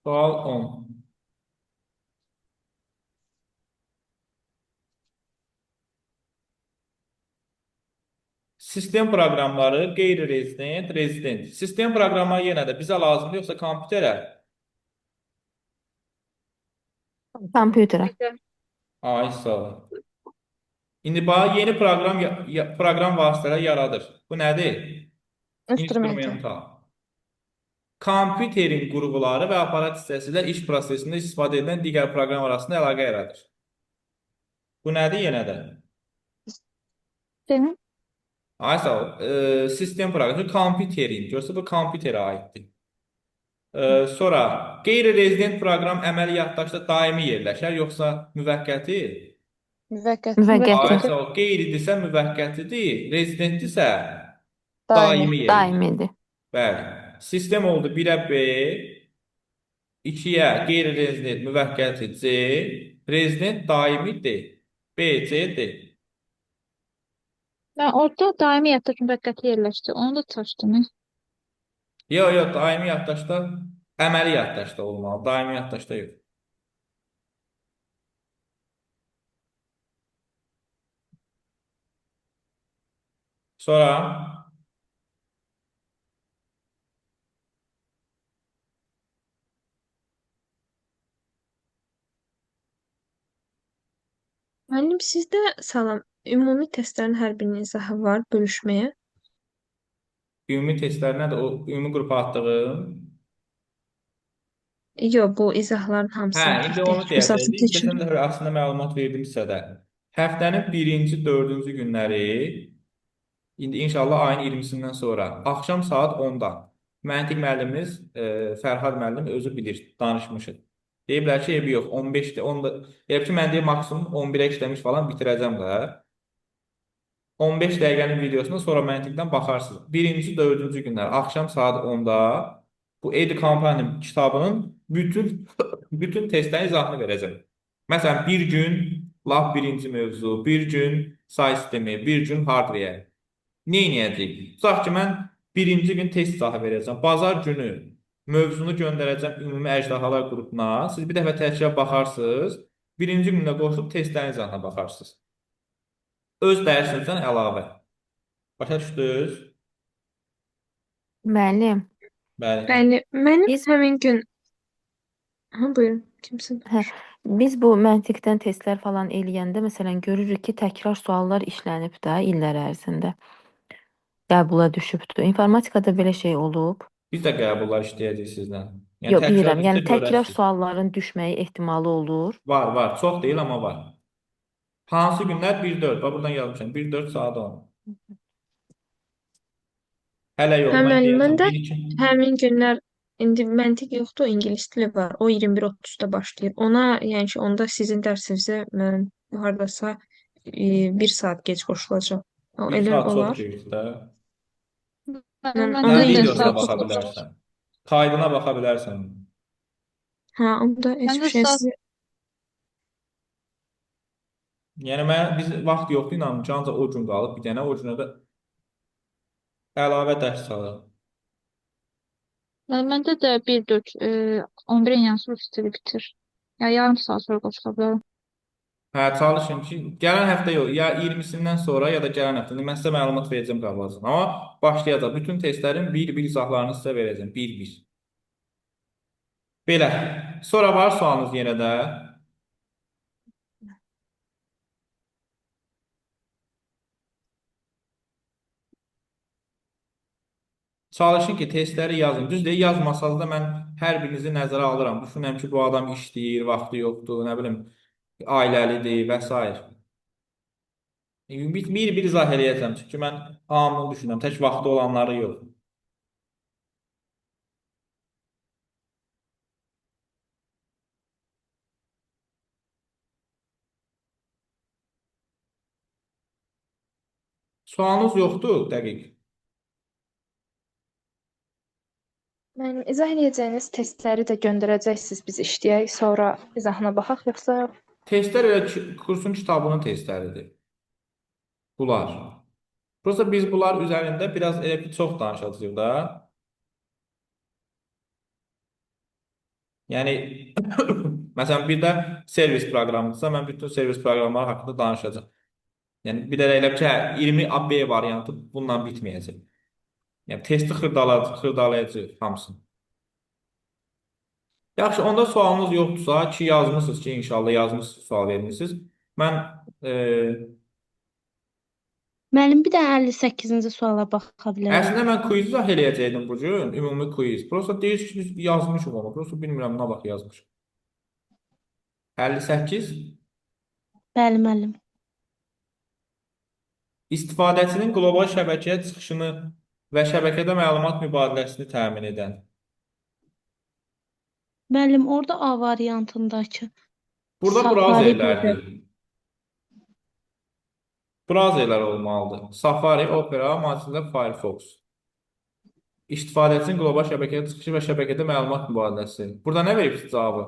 Sual 10. Sistem proqramları qeyri-rezident, rezident. Sistem proqramları yenə də bizə lazımdır, yoxsa kompüterə? Kompüterə. Ay sağ ol. İndi bax yeni proqram vasitələri yaradır. Bu nədir? İnstrumental. Instrumental. Kompüterin qurğuları və aparat hissəsi ilə iş prosesində istifadə edilən digər proqram arasında əlaqə yaradır. Bu nədir yenə də? Senin Ay sağ ol. Sistem proqramı, kompüterin. Görsə bu kompüterə aiddir. Sonra qeyri-rezident proqram əməli yaddaşda daimi yerləşər, yoxsa müvəqqəti? müvəqqəti. Ay Müvəqqəti. sağ ol. Qeyridirsə müvəqqətidir, rezidentdirsə Daimi. daimidir. Daimidir. Bəli. Sistem oldu 1-ə B, 2-yə qeyri-rezident müvəqqəti C, rezident daimi D. B, C, D. Ben orada daimi yatırım müvəqqəti yerləşdi. Onu da çaşdım. Yox, yox, daimi yaddaşda əməli yaddaşda olmalı, daimi yaddaşda yox. Sonra Müəllim, sizdə salam, ümumi testlərin hər birinin izahı var bölüşməyə. ümumi testlər nədir? O ümumi qrupa atdığım. Yox, bu izahların Hə, hamısını indi tək-tək. onu deyə Misal üçün bilərik. seçin. Keçən dəfə aslında məlumat verdimsə də, həftənin birinci, dördüncü günləri, indi inşallah ayın 20-sindən sonra, axşam saat 10-da məntiq müəllimimiz Fərhad müəllim özü bilir, danışmışıq. Deyiblər ki, evi yox, 15-dir, 10-da, elə ki, mən deyim maksimum 11-ə işləmiş falan bitirəcəm də. 15 dəqiqənin videosuna sonra məntiqdən baxarsınız. Birinci, dördüncü günlər, axşam saat 10-da bu Edi Company kitabının bütün testlərin izahını verəcəm. Məsələn, bir gün lap birinci mövzu, bir gün say sistemi, bir gün hardware. Nə edəcəyik? Tutaq ki, mən birinci gün test izahı verəcəm. Bazar günü mövzunu göndərəcəm ümumi əjdahalar qrupuna. Siz bir dəfə təkrar baxarsınız. Birinci gündə qoşulub testlərin izahına baxarsınız. Öz dərsinizdən əlavə. Başa düşdünüz? Müəllim, Bəli. Yəni, mənim biz həmin gün... Ha, buyurun, kimsin? hə, biz bu məntiqdən testlər falan eləyəndə məsələn görürük ki, təkrar suallar işlənib də illər ərzində. Qəbula düşübdür. İnformatikada belə şey olub. Biz də qəbullar işləyəcəyik sizdən. Yəni Yox, təkrar bilirəm. bizdə Yəni təkrar görəsiniz. sualların düşməyi ehtimalı olur. Var, var. Çox deyil, amma var. Hansı günlər? 1-4. Bax, buradan yazmışam. 1-4 saat 10. Hələ yox, Hə, mən müəllim, deyəcəm. məndə 1-2. həmin günlər indi məntiq yoxdur, ingilis dili var. O 21:30-da başlayır. Ona, yəni ki, onda sizin dərsinizə mən hardasa 1 saat gec qoşulacağam. O 1 elə saat çox olar. deyil də. Mən Məndə onda Sən də 1 videosuna ingilis saat baxa çox. bilərsən. Kaydına baxa bilərsən. Hə, onda heç Məndə bir şey saat sizə... Yəni biz vaxt yoxdur, inanın ki, ancaq o gün qalıb bir dənə, o günə də əlavə dərs alırıq. Məndə də 1-4 11-in yarısı üstü bitir. Ya yarım saat sonra qoşula bilərəm. Hə, çalışın ki, gələn həftə yox, ya 20-sindən sonra, ya da gələn həftə. Mən sizə məlumat verəcəm qabaqcadan. Amma başlayacaq. Bütün testlərin bir-bir izahlarını sizə verəcəm. Bir-bir. Belə. Sonra var sualınız yenə də. Çalışın ki, testləri yazın. Düzdür, yazmasanız da mən hər birinizi nəzərə alıram. Düşünürəm ki, bu adam işləyir, vaxtı yoxdur, nə bilim, ailəlidir və s. Bir-bir izah eləyəcəm. Çünki mən hamını düşünürəm. Tək vaxtı olanları yox. Sualınız yoxdur, dəqiq. Mənim izah edəcəyiniz testləri də göndərəcəksiniz, biz işləyək, sonra izahına baxaq, yoxsa Testlər elə kursun kitabının testləridir. Bunlar. Prosta biz bunlar üzərində biraz elə bir çox danışacağıq da. Yəni məsələn bir də servis proqramıdırsa mən bütün servis proqramları haqqında danışacağam. Yəni bir də elə bir ki, hə, 20 AB variantı bununla bitməyəcək. Yəni testi xırdalayacaq hamısını. Yaxşı, onda sualınız yoxdursa ki, yazmısınız ki, inşallah yazmısınız, sual vermisiniz. Mən e, Müəllim, bir də 58-ci suala baxa bilərəm. əslində mən quiz izah eləyəcəkdim bu gün, ümumi quiz. Prosta deyirsiniz ki, biz yazmışıq onu. Prosta bilmirəm nə vaxt yazmışıq. 58 Bəli, müəllim. istifadəçinin qlobal şəbəkəyə çıxışını və şəbəkədə məlumat mübadiləsini təmin edən. Müəllim, orada A variantındakı Burada Safari brauzerlərdir. Brauzerlər olmalıdır. Safari, Opera, Mozilla Firefox. İstifadəçinin qlobal şəbəkəyə çıxışı və şəbəkədə məlumat mübadiləsi. Burada nə veribsiz cavabı?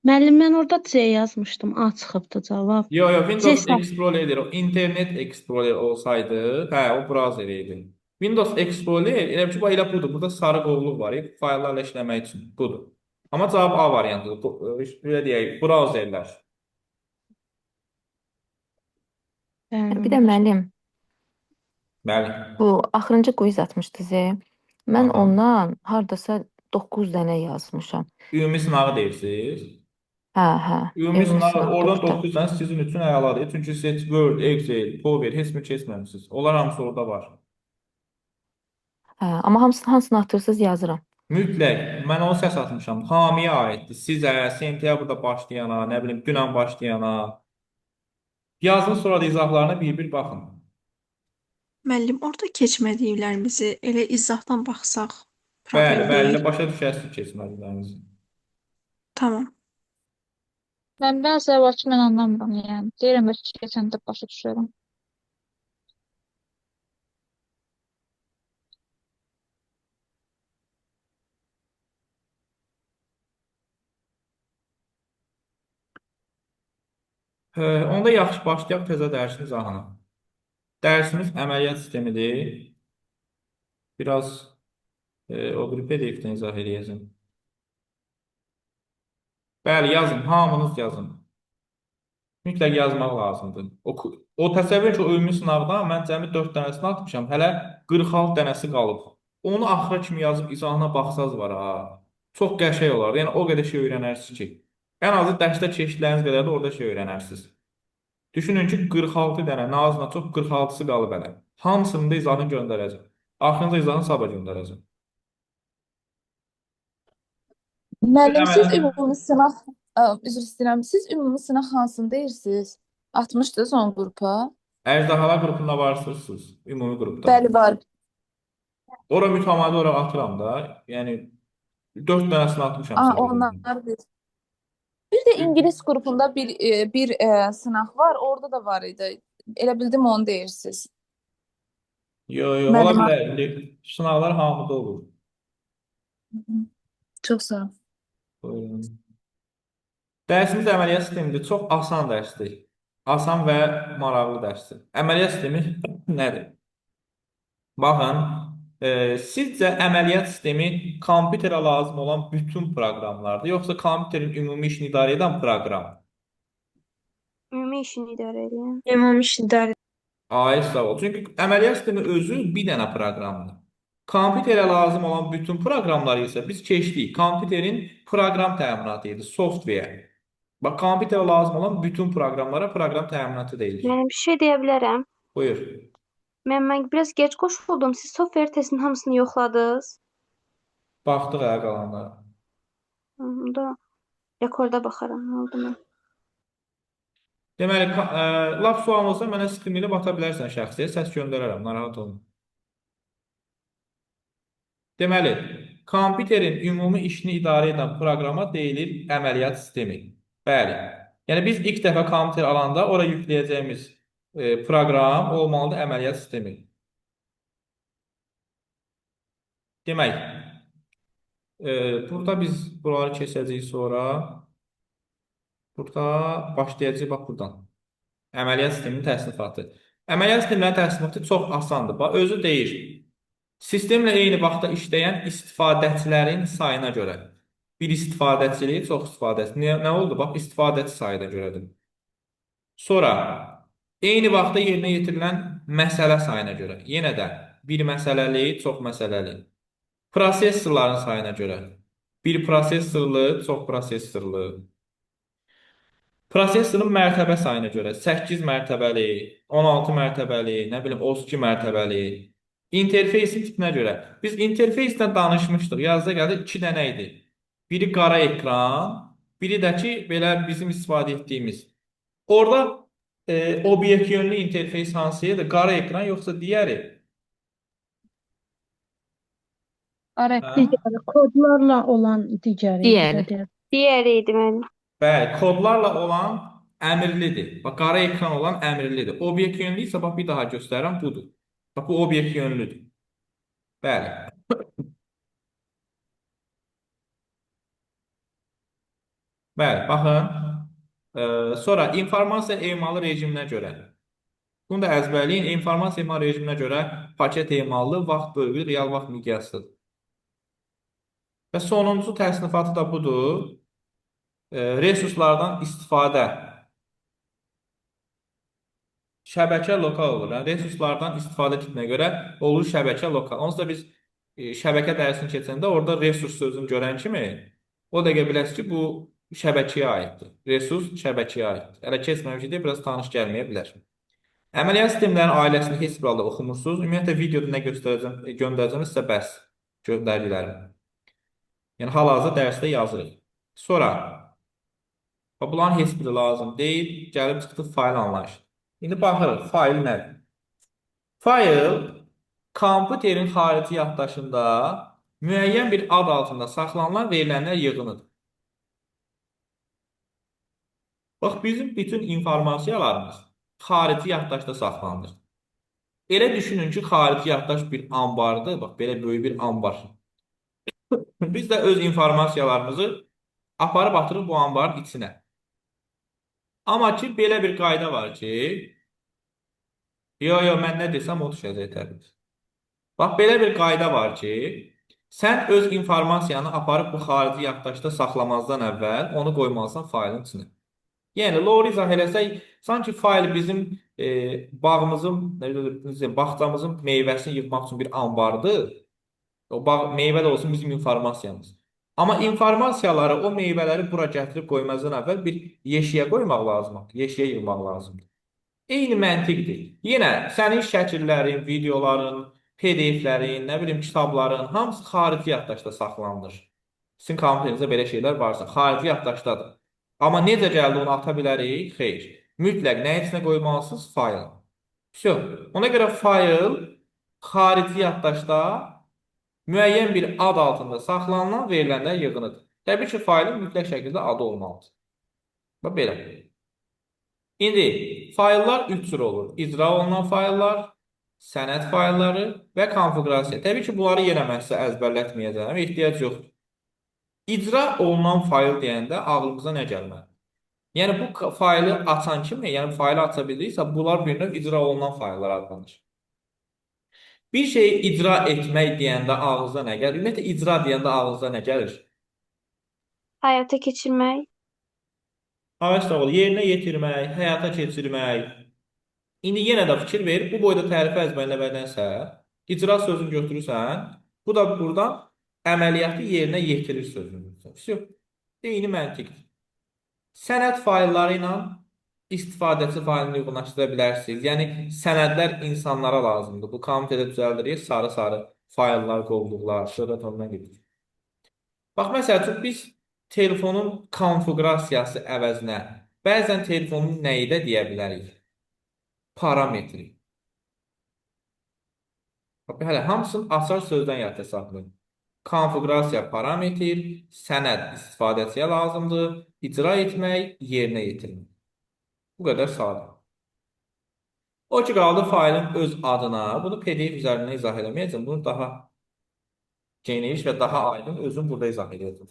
Müəllim, mən orada C yazmışdım. A çıxıbdı cavab. Yo, Windows C Explorer, o Internet Explorer olsaydı, hə, o browser idi. Windows Explorer, elə ki, elə budur. Burada sarı qovluq var, fayllarla işləmək üçün. Budur. Amma cavab A variantıdır. Belə deyək, browserlər. Bir də müəllim, Bəli. bu axırıncı quiz atmışdınız. Mən Aha. ondan hardasa 9 dənə yazmışam. Ümumi sınağı deyirsiniz. Hə. Ümumi sınağı sınav oradan 9 9 dənə sizin üçün əladır. Çünki siz Word, Excel, Power heç mi keçməmisiniz. Onlar hamısı orada var. Hə, amma hansını atırsınız yazıram. Mütləq. Mən onu səs atmışam. Hamiyə aiddir. Sizə, sentyabrda başlayana, nə bilim, dünən başlayana. Yazın sonra da izahlarına bir-bir baxın. Müəllim, orada keçmədiklərimizi elə izahdan baxsaq Bəli, problem bəli, deyil. başa düşəsiniz keçməliklərinizi. Tamam. Mən bəzi var ki, mən anlamıram yəni. Deyirəm ki, keçəndə başa düşürəm. Onda yaxşı başlayaq təzə dərsin izahına. Dərsimiz əməliyyat sistemidir. Biraz o biri PDF-dən izah edəcəm. Bəli, yazın, hamınız yazın. Mütləq yazmaq lazımdır. O təsəvvür ki, o ümumi sınavdan mən cəmi 4 dənəsini atmışam. Hələ 46 dənəsi qalıb. Onu axıra kimi yazıb izahına baxsaz var ha. Çox qəşəng olar. Yəni o qədər şey öyrənərsiniz ki. Ən azı dərsdə keçdikləriniz qədər də orada şey öyrənərsiniz. Düşünün ki, 46 dənə, nazına çox 46-sı qalıb hələ. Hamısını da izahını göndərəcəm. Axırıncı izahını sabah göndərəcəm. Müəllim, siz Əməliyyat- ümumi sınaq, üzr istəyirəm, siz ümumi sınaq hansını deyirsiniz? Atmışdınız on qrupa? Əjdahalar qrupunda varsınız, ümumi qrupda. Bəli, var. Ora mütəmadi olaraq atıram da. Yəni 4 dənəsini atmışam sadəcə. Onlar bir. Bir də ingilis qrupunda bir sınaq var, orada da var idi. Elə bildim onu deyirsiniz. Yo, ola Müəllim, bilər. İndi sınavlar hamıda olur. çox sağ ol. Buyurun. Dərsimiz əməliyyat sistemidir. Çox asan dərsdir. Asan və maraqlı dərsdir. Əməliyyat sistemi nədir? Baxın, sizcə əməliyyat sistemi kompüterə lazım olan bütün proqramlardır, yoxsa kompüterin ümumi işini idarə edən proqram? Ümumi işini idarə edən. Ümumi iş idarə Ay, sağ ol. Çünki əməliyyat sistemi özü bir dənə proqramdır. Kompüterə lazım olan bütün proqramları isə biz keçdik. Kompüterin proqram təminatı idi, software. Bax, kompüterə lazım olan bütün proqramlara proqram təminatı deyilir. Müəllim, bir şey deyə bilərəm. Buyur. Mən biraz gec qoşuldum. Siz software testinin hamısını yoxladınız. Baxdıq hə qalanlara. Da rekorda baxaram. Nə oldu mən? Deməli, lap sualın olsa mənə screen ilə bata bilərsən şəxsiyə, səs göndərərəm, narahat olma. Deməli, kompüterin ümumi işini idarə edən proqrama deyilir əməliyyat sistemi. Bəli. Yəni biz ilk dəfə kompüter alanda ora yükləyəcəyimiz proqram olmalıdır əməliyyat sistemi. Demək, burada biz buraları keçəcəyik sonra. Burada başlayacağıq bax buradan. Əməliyyat sisteminin təsnifatı. Əməliyyat sisteminin təsnifatı çox asandır. Bax, özü deyir. Sistemlə eyni vaxtda işləyən istifadəçilərin sayına görə. Bir istifadəçiliyi, çox istifadəçi. Nə oldu? Bax, istifadəçi sayına görədir. Sonra eyni vaxtda yerinə yetirilən məsələ sayına görə. Yenə də bir məsələli, çox məsələli. Prosesorların sayına görə. Bir prosesorlu, çox prosesorlu. Prosesorun mərtəbə sayına görə 8 mərtəbəli, 16 mərtəbəli, nə bilim 32 mərtəbəli. İnterfeysin tipinə görə. Biz interfeysdən danışmışdıq. Yazda gəldi 2 dənə idi. Biri qara ekran, biri də ki belə bizim istifadə etdiyimiz. Orada obyekt yönlü interfeys hansıdır? Qara ekran yoxsa digəri? Qara Hə? Digəri, kodlarla olan digəri idi Digəri. də deyək. Digəri idi müəllim. Bəli, kodlarla olan əmrlidir. Bax, qara ekran olan əmrlidir. Obyekt yönlü isə bax bir daha göstərirəm, budur. Bax, bu obyekt yönlüdür. Bəli. Bəli, baxın. Sonra informasiya emalı rejiminə görə. Bunu da əzbərləyin. İnformasiya emalı rejiminə görə paket emalı vaxt bölgü real vaxt miqyasıdır. Və sonuncu təsnifatı da budur. Resurslardan istifadə. Şəbəkə lokal olur. Yəni, resurslardan istifadə tipinə görə olur şəbəkə lokal. Onsuz da biz şəbəkə dərsini keçəndə orada resurs sözünü görən kimi o dəqiqə biləsiz ki, bu şəbəkəyə aiddir. Resurs şəbəkəyə aiddir. Hələ keçməmişik deyə biraz tanış gəlməyə bilər. Əməliyyat sistemlərinin ailəsini heç bir halda oxumursunuz. Ümumiyyətlə videoda nə göndərəcəm sizə bəs göndərilərimi. Yəni hal-hazırda dərsdə yazırıq. Sonra bunların heç biri lazım deyil. Gəlib çıxdıq fayl anlayışı. İndi baxırıq, fayl nədir? Fayl kompüterin xarici yaddaşında müəyyən bir ad altında saxlanılan verilənlər yığınıdır. Bax, bizim bütün informasiyalarımız xarici yaddaşda saxlanılır. Elə düşünün ki, xarici yaddaş bir ambardır. Bax, belə böyük bir ambar. Biz də öz informasiyalarımızı aparıb atırıq bu ambarın içinə. Amma ki, belə bir qayda var ki, mən nə desəm o düşəcək təbii. Bax, belə bir qayda var ki, sən öz informasiyanı aparıb bu xarici yaddaşda saxlamazdan əvvəl onu qoymalısan faylın içinə. Yəni, lor izah eləsək, sanki fayl bizim bağımızın, bağçamızın meyvəsini yığmaq üçün bir ambardır. O meyvə də olsun bizim informasiyamız. Amma informasiyaları, o meyvələri bura gətirib qoymazdan əvvəl bir yeşiyə qoymaq lazımdır. Yeşiyə yığmaq lazımdır. Eyni məntiqdir. Yenə sənin şəkillərin, videoların, PDF-lərin, nə bilim kitabların hamısı xarici yaddaşda saxlanılır. Sizin kompüterinizdə belə şeylər varsa, xarici yaddaşdadır. Amma necə gəldi onu ata bilərik? Xeyr. Mütləq nə içinə qoymalısınız? Fayl. Ona görə fayl xarici yaddaşda müəyyən bir ad altında saxlanılan verilənlər yığınıdır. Təbii ki, faylın mütləq şəkildə adı olmalıdır. Bax, belə. İndi, fayllar 3 cür olur. İcra olunan fayllar, sənəd faylları və konfiqurasiya. Təbii ki, bunları yenə mən sizə əzbərlətməyəcəm, ehtiyac yoxdur. İcra olunan fayl deyəndə ağlımıza nə gəlməli? Yəni, bu faylı açan kimi, yəni faylı aça bilirsə, bunlar bir növ icra olunan fayllar adlanır. Bir şeyi icra etmək deyəndə ağızda nə gəlir? Ümumiyyətlə, icra deyəndə ağızda nə gəlir? Həyata keçirmək. Ağaçlar, yerinə yetirmək, həyata keçirmək. İndi yenə də fikir ver, bu boyda tərifi əzbərləmədənsə, icra sözünü götürürsən, bu da buradan əməliyyatı yerinə yetirir sözünü götürürsən. Eyni məntiqdir. Sənəd faylları ilə istifadəçi faylını uyğunlaşdıra bilərsiniz. Yəni, sənədlər insanlara lazımdır. Bu komitədə düzəldirik, sarı-sarı fayllar, qovluqlar, şöhrət ondan gedir. Bax, məsəl üçün, biz telefonun konfiqurasiyası əvəzinə bəzən telefonun nəyi də deyə bilərik? Parametri. Bax, hələ hamısını açar sözdən yadda saxlayın. Konfiqurasiya parametr, sənəd istifadəçiyə lazımdır, icra etmək, yerinə yetirmək. Bu qədər sadə. O ki, qaldı faylın öz adına, bunu PDF üzərindən izah eləməyəcəm, bunu daha geniş və daha aydın özüm burada izah edəcəm.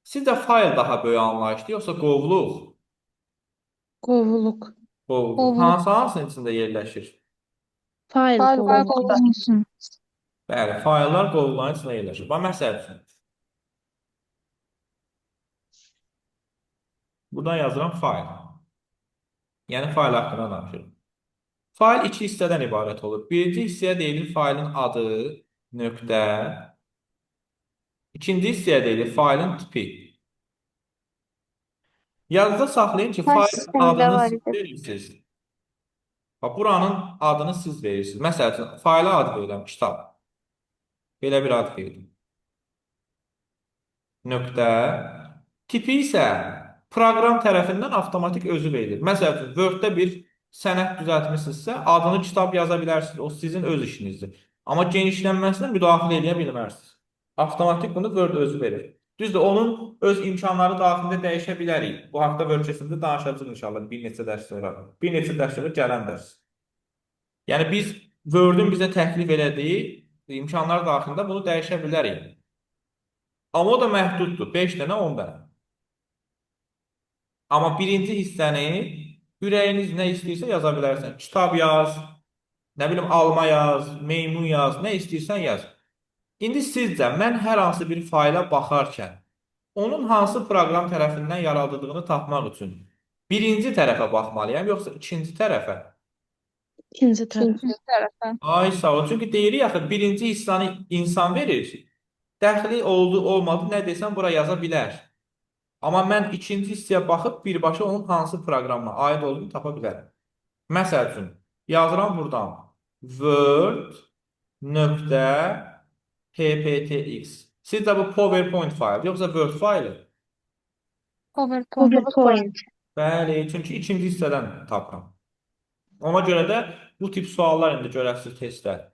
Sizcə fayl daha böyük anlayışdır, yoxsa qovluq? Qovluq. Qovluq. Hansının içində yerləşir? Fayl Fayl qovluq. qovulmasın. Bəli, fayllar qovluqların içində yerləşir. Bax, məsəl üçün, Buradan yazıram fayl. Yəni fayl haqqında danışırıq. Fayl iki hissədən ibarət olur. Birinci hissəyə deyilir faylın adı, nöqtə. İkinci hissəyə deyilir faylın tipi. Yadda saxlayın ki, Hər faylın sistemdə adını var siz idi. verirsiniz. Buranın adını siz verirsiniz. Məsəl üçün, fayla ad verirəm, kitab. Belə bir ad verirəm. Nöqtə. Tipi isə proqram tərəfindən avtomatik özü verilir. Məsəl üçün, Word-də bir sənəd düzəltmisinizsə, adını kitab yaza bilərsiniz. O sizin öz işinizdir. Amma genişlənməsinə müdaxilə edə bilmərsiniz. Avtomatik bunu Word özü verir. Düzdür, onun öz imkanları daxilində dəyişə bilərik. Bu haqda Word keçidində danışacağıq inşallah bir neçə dərs sonra. Bir neçə dərs sonra gələn dərs. Yəni biz Word-ün bizə təklif elədiyi imkanlar daxilində bunu dəyişə bilərik. Amma o da məhduddur. 5 dənə, 10 dənə. Amma birinci hissəni ürəyiniz nə istəyirsə yaza bilərsən. Kitab yaz, nə bilim alma yaz, meymun yaz, nə istəyirsən yaz. İndi sizcə mən hər hansı bir fayla baxarkən onun hansı proqram tərəfindən yaradıldığını tapmaq üçün birinci tərəfə baxmalıyam, yoxsa ikinci tərəfə? İkinci tərəf. İkinci tərəfə. Ay sağ ol. Çünki deyirik axı birinci hissanı insan verir. Dəxli oldu, olmadı, nə desəm bura yaza bilər. Amma mən ikinci hissəyə baxıb birbaşa onun hansı proqrama aid olduğunu tapa bilərəm. Məsəl üçün, yazıram buradan Word nöqtə PPTX. Sizcə bu PowerPoint faylı, yoxsa Word faylı? PowerPoint. PowerPoint. Bəli, çünki ikinci hissədən tapıram. Ona görə də bu tip suallar indi görəsiniz testdə.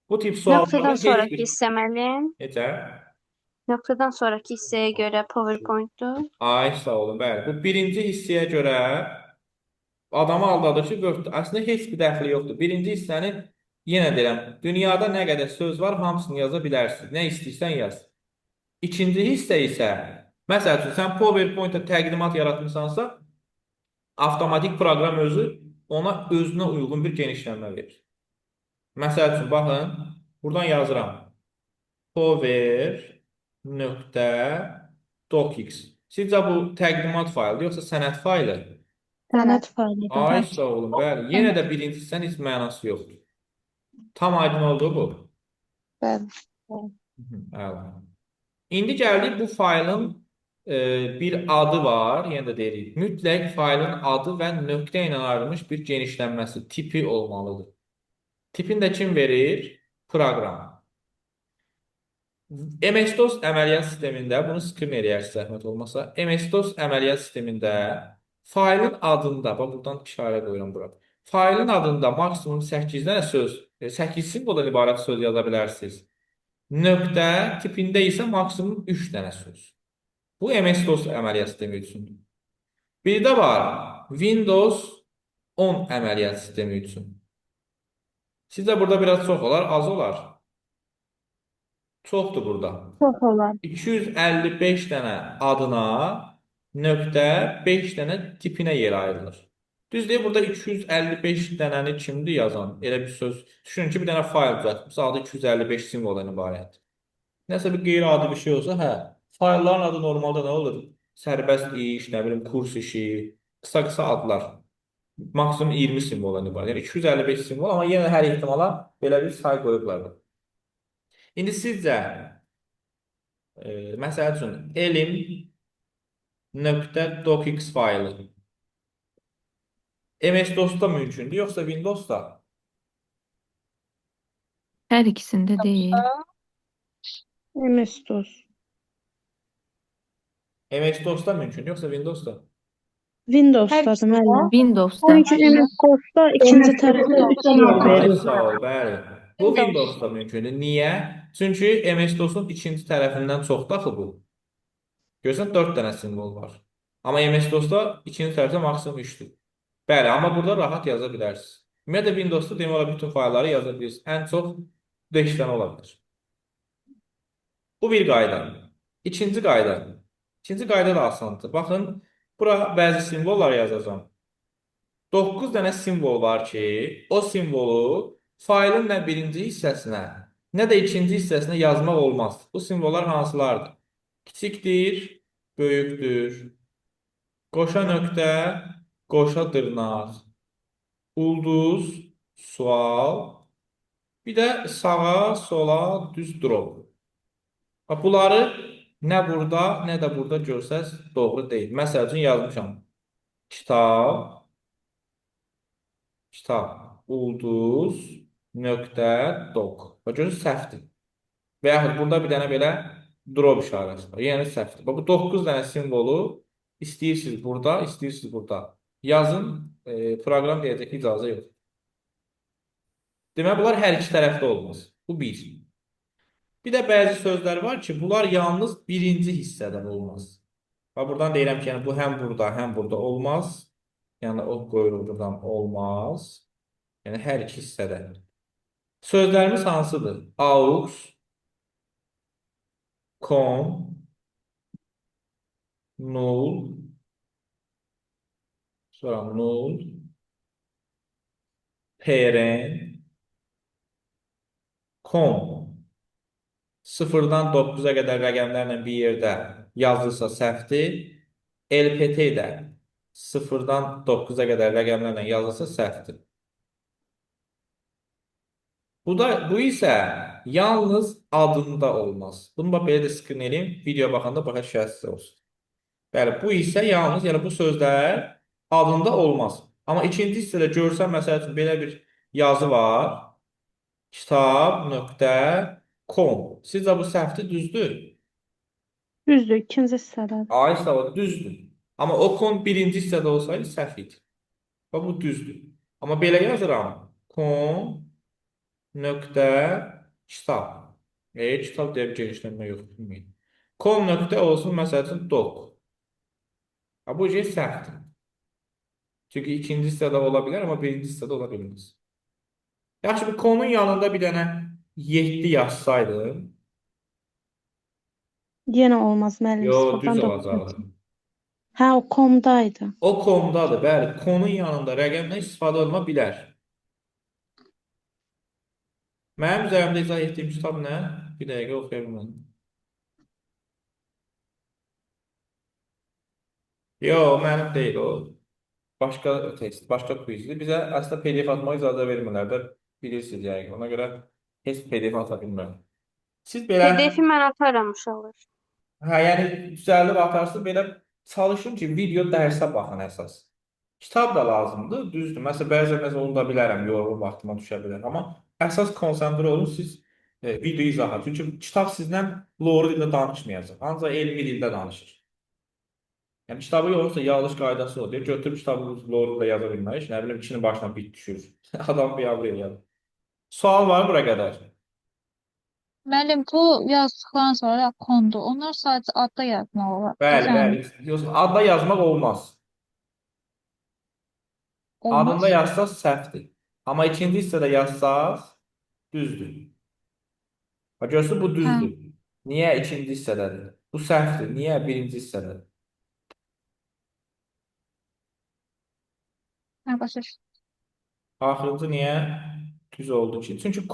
Bu tip suallarda Nöqtədən heç sonraki bir... hissə müəllim. Necə? Nöqtədən sonraki hissəyə görə PowerPoint-dur. Ay sağ olun, bəli. Bu birinci hissəyə görə adamı aldadır ki, Word əslində heç bir dəxli yoxdur. Birinci hissəni yenə deyirəm, dünyada nə qədər söz var, hamısını yaza bilərsiniz. Nə istəyirsən yaz. İkinci hissə isə, məsəl üçün, sən PowerPoint-da təqdimat yaratmısansa, avtomatik proqram özü ona özünə uyğun bir genişlənmə verir. Məsəl üçün, baxın, buradan yazıram. Power.docx. Sizcə bu təqdimat faylı, yoxsa sənəd faylı? Sənəd faylıdır. Ay sağ olun, bəli. Yenə də birinci hissənin heç mənası yoxdur. Tam aydın oldu bu. Bəli. Əla. İndi gəldik bu faylın bir adı var, yenə də deyirik. Mütləq faylın adı və nöqtə ilə ayrılmış bir genişlənməsi, tipi olmalıdır. Tipini də kim verir? Proqram. MS-DOS əməliyyat sistemində, bunu skrin eləyərsiniz zəhmət olmasa, MS-DOS əməliyyat sistemində faylın adında, bax buradan işarə qoyuram bura. Faylın adında maksimum 8 dənə söz, 8 simvoldan ibarət söz yaza bilərsiniz. Nöqtə tipində isə maksimum 3 dənə söz. Bu MS-DOS əməliyyat sistemi üçündür. Bir də var Windows 10 əməliyyat sistemi üçün. Sizdə burada biraz çox olar, az olar. Çoxdur burada. Çox olar. 255 dənə adına, nöqtə 5 dənə tipinə yer ayrılır. Düzdür, burada 255 dənəni kimdir yazan? Elə bir söz. Düşünün ki, bir dənə fayl düzəltmişsiniz, adı 255 simvoldan ibarət. Nəsə bir qeyri-adi bir şey olsa, hə. Faylların adı normalda nə olur? Sərbəst iş, nə bilim, kurs işi, qısa-qısa adlar. Maksimum 20 simvoldan ibarət. Yəni 255 simvol, amma yenə hər ehtimala belə bir say qoyublar. İndi sizcə, məsəl üçün, elm.docx faylı MS-DOS-da mümkündür, yoxsa Windows-da? Hər ikisində deyil. MS-DOS. MS-DOS-da mümkündür, yoxsa Windows-da? Windows'dadır müəllim. Windows'da. Çünki MS-DOS-da ikinci tərəfdə 3 yer Ay, verir. sağ ol, bəli. Bu Windows-da mümkündür. Niyə? Çünki MS-DOS-un ikinci tərəfindən çoxdur axı bu. Görürsən 4 dənə simvol var. Amma MS-DOS-da ikinci tərəfdə maksimum 3-dür. Bəli, amma burada rahat yaza bilərsiniz. Ümumiyyətlə Windows-da demək olar bütün faylları yaza bilirsiniz. Ən çox 5 dənə ola bilər. Bu bir qayda. İkinci qayda. İkinci qayda da asandır. Baxın, bura bəzi simvollar yazacağam. 9 dənə simvol var ki, o simvolu faylın nə birinci hissəsinə, nə də ikinci hissəsinə yazmaq olmaz. Bu simvollar hansılardır? Kiçikdir, böyükdür. Qoşa nöqtə, qoşa dırnaq. Ulduz, sual. Bir də sağa, sola, düz drop. Bax, bunları nə burada, nə də burada görsəz doğru deyil. Məsəl üçün yazmışam. Kitab, kitab, ulduz, nöqtə, doq. Bax, görürsünüz, səhvdir. Və yaxud burada bir dənə belə drop işarəsi var. Yəni səhvdir. Bax, bu 9 dənə simvolu istəyirsiniz burada, istəyirsiniz burada. Yazın, proqram deyəcək ki, icazə yox. Demək, bunlar hər iki tərəfdə olmaz. Bu bir. Bir də bəzi sözlər var ki, bunlar yalnız birinci hissədən olmaz. Və buradan deyirəm ki, yəni bu həm burada, həm burada olmaz. Yəni o qoyulur buradan olmaz. Yəni hər iki hissədən. Sözlərimiz hansıdır? Aux, com, null, sonra null, peren, com. Sıfırdan 9-a qədər rəqəmlərlə bir yerdə yazılsa səhvdir. LPT də sıfırdan 9-a qədər rəqəmlərlə yazılsa səhvdir. Bu isə yalnız adında olmaz. Bunu bax belə də skrin edeyim. Video baxanda baxa şəhsiz olsun. Bəli, bu isə yalnız, yəni bu sözlər adında olmaz. Amma ikinci hissədə görsən, məsəl üçün belə bir yazı var. Kitab.com. Sizcə bu səhvdir, düzdür? Düzdür, ikinci hissədədir. Ay sağ ol, düzdür. Amma o com birinci hissədə olsaydı səhv idi. Bax, bu düzdür. Amma belə yazıram. Com.kitab. Kitab deyə bir genişlənmə yoxdur. Bilməyin. Com nöqtə olsun, məsəl üçün doq. Bu şey səhvdir. Çünki ikinci hissədə ola bilər, amma birinci hissədə ola bilməz. Yaxşı, bu comun yanında bir dənə 7 yazsaydım. Yenə olmaz müəllim. Yo, Sıfırdan düz doqquz. olacaqdı. Hə, o komdaydı. O comdadır, bəli. Conun yanında rəqəmdən istifadə olma bilər. Mənim üzərimdə izah etdiyim kitab nə? Bir dəqiqə oxuya bilməm. Yo, mənim deyil o. Başqa test, başqa quizdir. Bizə əslində PDF atmağa icazə vermirlər də, bilirsiniz yəni. Ona görə heç PDF ata bilmirəm. Siz belə, PDF-i mən atarım uşaqlar. yəni düzəldib atarsınız, belə çalışın ki, video dərsə baxın əsas. Kitab da lazımdır, düzdür. Məsələn, bəzən unuda bilərəm, yorğun vaxtıma düşə bilər. Amma əsas konsentrə olun siz video izahat. Çünki kitab sizlə loru dildə danışmayacaq. Ancaq elmi dildə danışır. Yəni kitabı yoxsa yazılış qaydası o. Deyir, götürüb kitabı loru dildə yaza bilmək. Nə bilim, ikinin başına bit düşür. Adam biabır eləyər. Sual var bura qədər. Müəllim, bu yazdıqdan sonra kondu. Onlar sadəcə adda yazmaq olar. Bəli, Yəni, bəli. Yoxsa adda yazmaq olmaz. olmaz. Adında yazsaz səhvdir. Amma ikinci hissədə yazsaz düzdür. Bax, görürsünüz, bu düzdür. Niyə ikinci hissədədir? Bu səhvdir. Niyə birinci hissədədir? Hə, başa düşdüm. Axırıncı niyə düz oldu ki? Çünki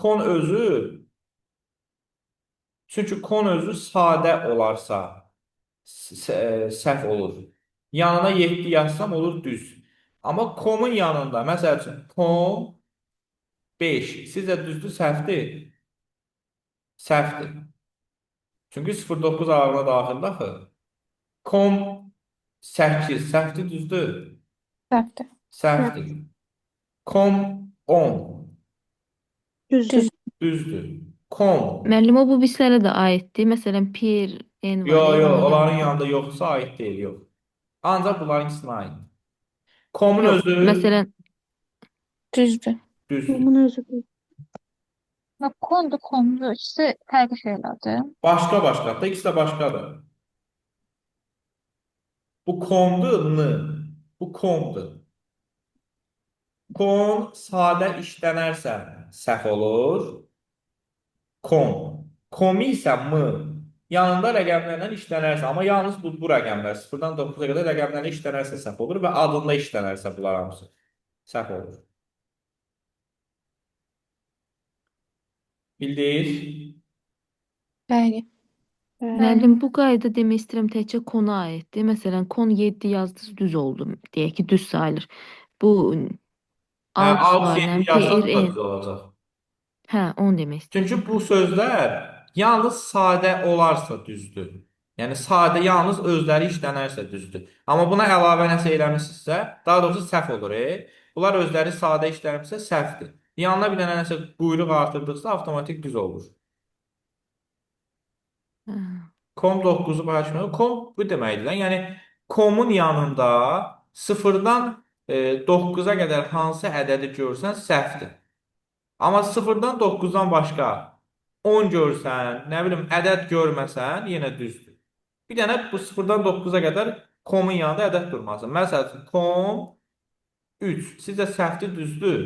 kon özü sadə olarsa səhv olur. Yanına 7 yazsam olur düz. Amma komun yanında, məsəl üçün, kom 5. Sizcə düzdür, səhvdir? Səhvdir. Çünki 0,9 aralığına daxildir axı. Kom 8. Səhvdir, düzdür? Səhvdir. Səhvdir. Kom 10. Düzdür. Düzdür. Kom. Müəllim, o bu bizlərə də aiddir. Məsələn, Pir, En var. Yo, ya, onun onların yanında. yanında yoxsa aid deyil, yox. Ancaq bunların ikisinə aid. Komun Yox, özü məsələn, Düzdür. düzdür. Komun özü düzdür. Və kondu, kondu ikisi fərqli şeylərdir. Başqa. Da ikisi də başqadır. Bu komdur, n. Bu komdur. Kon sadə işlənərsə səhv olur. Komi isə m. Yanında rəqəmlərlə işlənərsə, amma yalnız bu rəqəmlər 0-dan 9-a qədər rəqəmlərlə işlənərsə səhv olur və adında işlənərsə bunlar hamısı səhv olur. Bildiniz? Bəli. Müəllim, bu qayda demək istəyirəm təkcə kona aiddir. Məsələn, kon 7 yazdınız, düz oldu. Deyək ki, düz sayılır. Bu Hə, AUX 6 var, 7 nə bilim, yazsanız da PRN. düz olacaq. Hə, onu demək Çünki istəyirdim. bu sözlər yalnız sadə olarsa düzdür. Yəni sadə yalnız özləri işlənərsə düzdür. Amma buna əlavə nəsə eləmisinizsə, daha doğrusu səhv olur. Bunlar özləri sadə işlənibsə səhvdir. Yanına bir dənə nəsə quyruq artırdıqsa avtomatik düz olur. Hə. Com 9-u başa düşmür. Com bu deməkdir. Yəni comun yanında 0-dan 9-a qədər hansı ədədi görsən səhvdir. Amma 0-dan 9-dan başqa 10 görsən, nə bilim, ədəd görməsən, yenə düzdür. Bir dənə bu 0-dan 9-a qədər comun yanında ədəd durmasın. Məsəl üçün, com 3. Sizcə səhvdir, düzdür?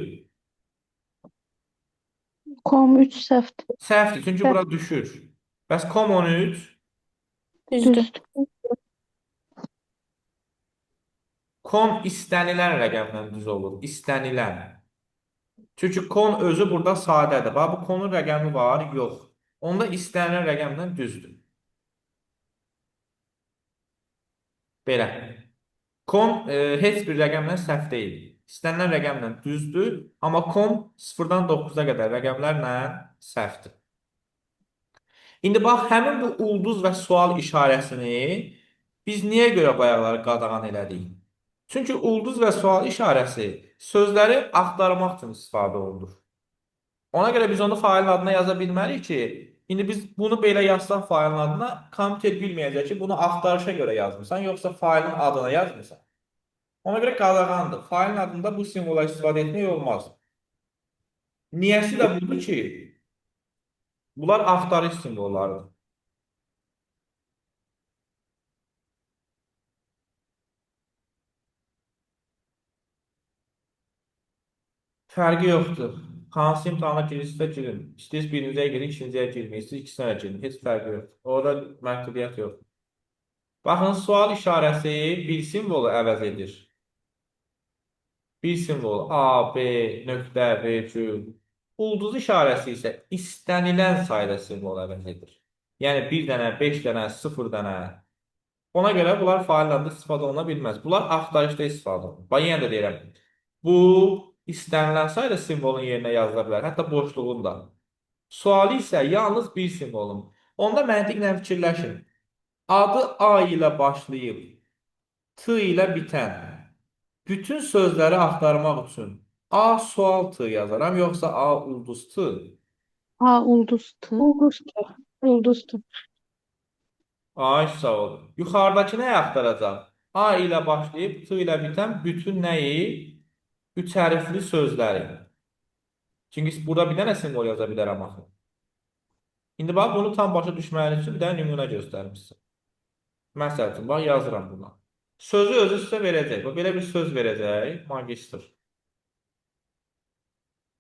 Com 3 səhvdir. Səhvdir, çünki bura düşür. Bəs com 13, Düzdür. com istənilən rəqəmlə düz olur. İstənilən. Çünki kon özü burada sadədir. Bax, bu konun rəqəmi var, yox. Onda istənilən rəqəmlə düzdür. Belə. Kon heç bir rəqəmlə səhv deyil. İstənilən rəqəmlə düzdür, amma kon 0-dan 9-a qədər rəqəmlərlə səhvdir. İndi bax, həmin bu ulduz və sual işarəsini biz niyə görə bayaqları qadağan elədik? Çünki ulduz və sual işarəsi sözləri axtarmaq üçün istifadə olunur. Ona görə biz onu failin adına yaza bilmərik ki, indi biz bunu belə yazsaq failin adına, kompüter bilməyəcək ki, bunu axtarışa görə yazmısan, yoxsa failin adına yazmısan. Ona görə qadağandır. Failin adında bu simvola istifadə etmək olmaz. Niyəsi də budur ki, bunlar axtarış simvollarıdır. Fərqi yoxdur. Hansı imtahana girirsə girin. İstəyirsiniz birinciyə girin, ikinciyə girməyirsiniz, ikisinə girin. Heç fərqi yoxdur. Orada məhdudiyyət yoxdur. Baxın, sual işarəsi bir simvolu əvəz edir. Bir simvol A, B, nöqtə, virgül. Ulduz işarəsi isə istənilən sayda simvol əvəz edir. Yəni 1 dənə, 5 dənə, 0 dənə. Ona görə bunlar fail adında istifadə oluna bilməz. Bunlar axtarışda istifadə olunur. Bax, yenə də deyirəm. Bu istənilən sayda simvolun yerinə yazıla bilər, hətta boşluğunda. Sualı isə yalnız bir simvolun. Onda məntiqlə fikirləşin. Adı A ilə başlayıb, T ilə bitən bütün sözləri axtarmaq üçün A sual T yazaram, yoxsa A ulduz T? A ulduzdur. Ulduzdur. Ay, sağ ol. Yuxarıdakı nəyi axtaracaq? A ilə başlayıb, T ilə bitən bütün nəyi? 3 hərfli sözləri. Çünki burada bir dənə simvol yaza bilərəm axı. İndi bax, bunu tam başa düşməyiniz üçün bir dənə nümunə göstərim sizə. Məsəl üçün, bax, yazıram buna. Sözü özü sizə verəcək. Belə bir söz verəcək, magistr.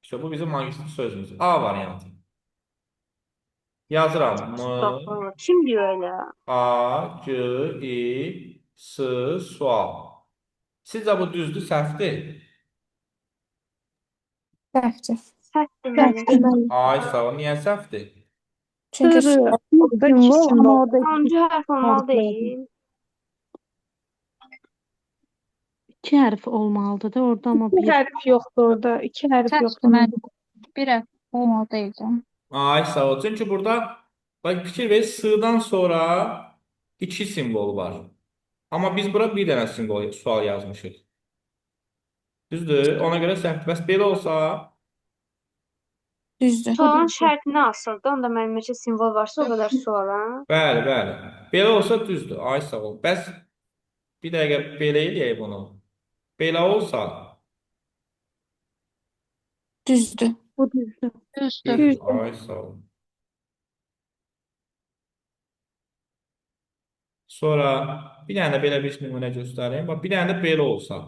İşte bu bizim magistr sözümüz. A variantı. Yazıram. M, Kim diyor öyle? A, C, I, S, sual. Sizcə bu düzdür, səhvdir? Səhvdir. Səhvdir. Ay, sağ ol. Niyə səhvdir? Çünki Orada iki simvol, ama orada Sonuncu harf olmalı değil. iki hərf olmalıdır da orada, ama Bir bir. hərf yoxdur orada. İki hərf Səhvdir yoxdur. müəllim. Bir hərf olmalı deyildi. Ay, sağ ol. Çünki burada bax, fikir ver, S-dan sonra 2 simvol var. Amma biz bura bir dənə simvol sual yazmışıq. Düzdür? Ona görə səhv. Bəs belə olsa, düzdür. Sualın şərtini asıldı. Onda mənim neçə simvol varsa o kadar suala. bəli, bəli. Belə olsa düzdür. Ay, sağ ol. Bəs bir dəqiqə belə eləyək bunu. Belə olsa Düzdür. Bu düzdür. Düzdür. düzdür. Ay, sağ ol. Sonra bir dənə də belə bir nümunə göstəreyim. Bax, bir dənə də belə olsa.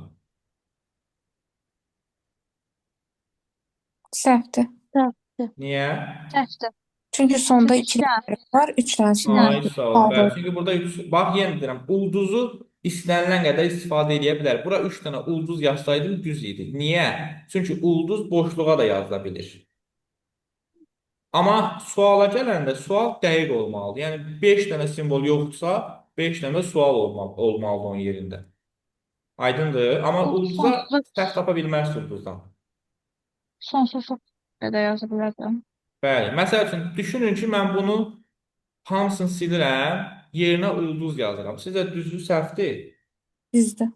Səhvdir. Niyə? Səhvdir. Çünki sonda Çünki 2 iki hərf. hərf var, 3 dənə Ay, simvol. sağ ol. Bəli. Çünki burada bax, yenə deyirəm, ulduzu istənilən qədər istifadə edə bilər. Bura 3 dənə ulduz yazsaydım düz idi. Niyə? Çünki ulduz boşluğa da yazıla bilir. Amma suala gələndə sual dəqiq olmalıdır. Yəni 5 dənə simvol yoxdursa, 5 dənə sual olmalıdır onun yerində. Aydındır? Amma O ulduza səhv tapa bilməzsiniz ulduzdan. sonsuzluq qədər yaza bilərdim. Bəli. Məsəl üçün düşünün ki, mən bunu hamısını silirəm, yerinə ulduz yazıram. Sizcə düzdür, səhvdir? Düzdür.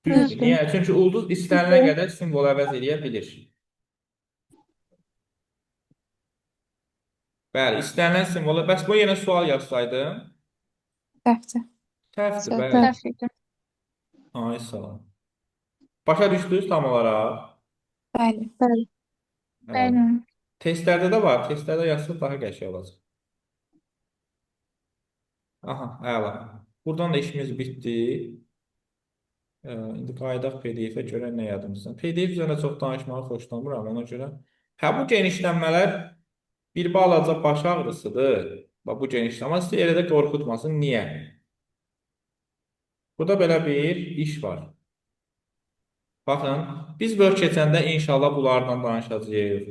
Düzdür. Düzdür. Niyə? Çünki ulduz istənilən qədər simvol əvəz edə bilir. Bəli, istənilən simvolu. Bəs bu yenə sual yazsaydım? Səhvdir. Səhvdir, Səhv. bəli. Səhv idi. Ay sağ olun. Başa düşdünüz tam olaraq? Bəli. Bəli. Bəli. Testlərdə də var. Testlərdə yazsaq daha qəşəng olacaq. Aha, əla. Buradan da işimiz bitdi. İndi qayıdaq PDF-ə görə nə yadımızdan. PDF üzərində çox danışmağı xoşlamıram ona görə. Hə, bu genişlənmələr bir balaca baş ağrısıdır. Bax, bu genişlənmə sizi elə də qorxutmasın. Niyə? Burada belə bir iş var. Baxın, biz bölü keçəndə inşallah bunlardan danışacağıq.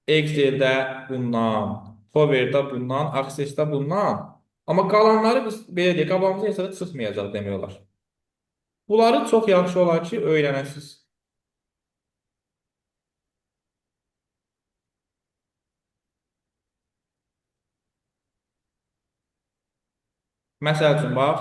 Excel-də bundan, Power-də bundan, Access-də bundan. Amma qalanları biz belə deyək, qabağımıza hesaba çıxmayacaq demək olar. Bunları çox yaxşı olar ki, öyrənəsiniz. Məsəl üçün, bax,